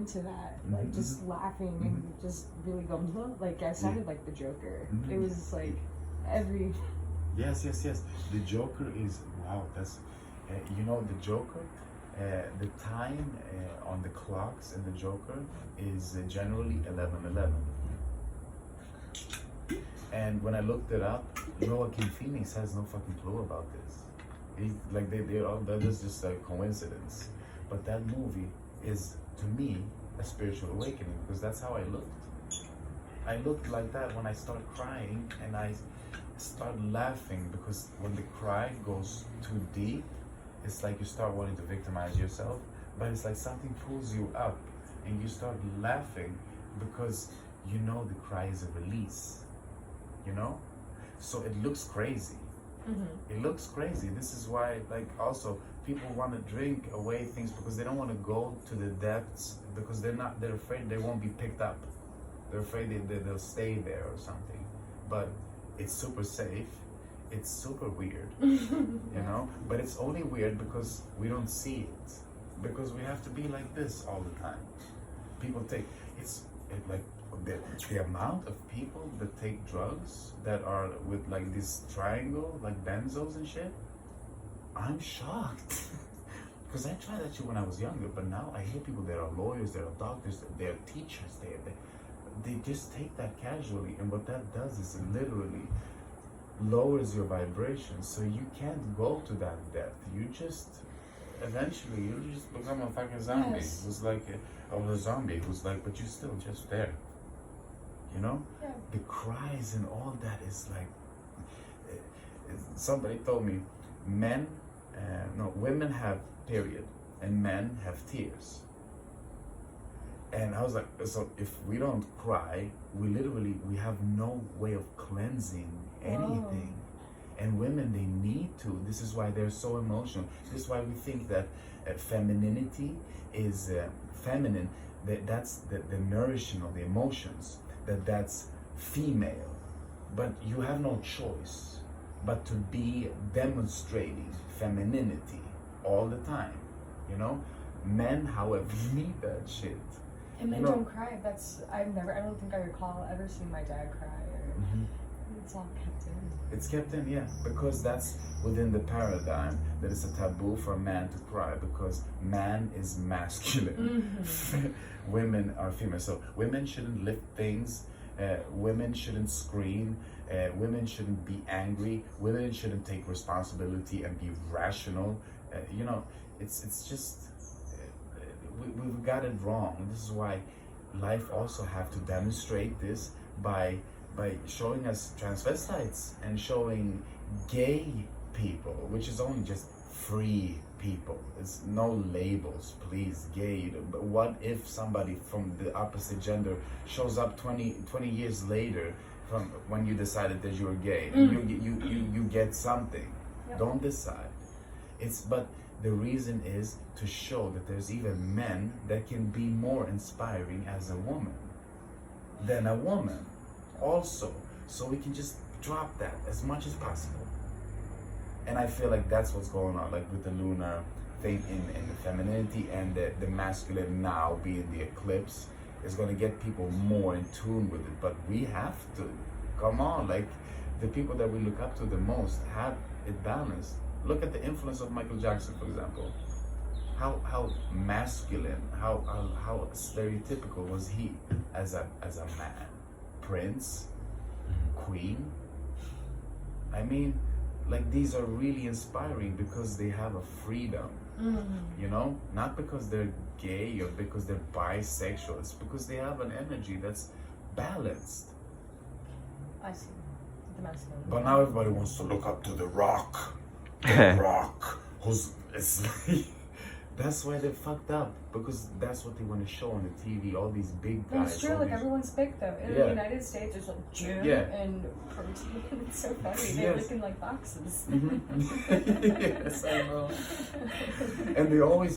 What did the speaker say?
into that, like just laughing and just really going, like I sounded like the Joker. It was like every. Yes. The Joker is wow. That's you know the Joker. The time on the clocks in the Joker is generally 11:11. And when I looked it up, Joaquin Phoenix has no fucking clue about this. He's like they're all that is just a coincidence. But that movie is to me a spiritual awakening because that's how I looked. I looked like that when I started crying and I start laughing because when the cry goes too deep, it's like you start wanting to victimize yourself, but it's like something pulls you up and you start laughing because you know the cry is a release, you know? So it looks crazy. It looks crazy. This is why, like, also people want to drink away things because they don't want to go to the depths because they're afraid they won't be picked up. They're afraid they'll stay there or something. But it's super safe. It's super weird, you know? But it's only weird because we don't see it. Because we have to be like this all the time. People take, like the amount of people that take drugs that are with like this triangle, like benzos and shit, I'm shocked. Because I tried that shit when I was younger, but now I hear people that are lawyers, that are doctors, they're teachers, they just take that casually. And what that does is it literally lowers your vibration, so you can't go to that depth. You just eventually you just become a fucking zombie. Yes. Who's like a zombie who's like, but you're still just there. You know? Yeah. The cries and all that is like somebody told me women have period and men have tears. And I was like, so if we don't cry, we have no way of cleansing anything. And women, they need to. This is why they're so emotional. This is why we think that femininity is feminine. That's the nourishing of the emotions. That's female. But you have no choice but to be demonstrating femininity all the time. You know, men, however, need that shit. And men don't cry. I don't think I recall ever seeing my dad cry. It's all kept in. It's kept in, yeah, because that's within the paradigm that it's a taboo for a man to cry because man is masculine. Women are female. So women shouldn't lift things. Women shouldn't scream. Women shouldn't be angry. Women shouldn't take responsibility and be rational. You know, it's just we've got it wrong. This is why life also have to demonstrate this by showing us transvestites and showing gay people, which is only just free people. It's no labels, please, gay. But what if somebody from the opposite gender shows up 20 years later from when you decided that you were gay? You get something. Yep. Don't decide. But the reason is to show that there's even men that can be more inspiring as a woman than a woman also. So we can just drop that as much as possible. And I feel like that's what's going on, like with the lunar thing in the femininity and the masculine now being the eclipse is going to get people more in tune with it. But we have to, come on, like the people that we look up to the most have it balanced. Look at the influence of Michael Jackson, for example. How masculine, how stereotypical was he as a man? Prince, Queen. I mean, like these are really inspiring because they have a freedom. You know, not because they're gay or because they're bisexual. It's because they have an energy that's balanced. I see. The masculine. But now everybody wants to look up to The Rock. The Rock, that's why they're fucked up, because that's what they want to show on the TV. All these big guys. It's true. Like everyone's big though. In the United States, there's like gym and protein. It's so funny. They're looking like boxes. Yes, I know. And they always.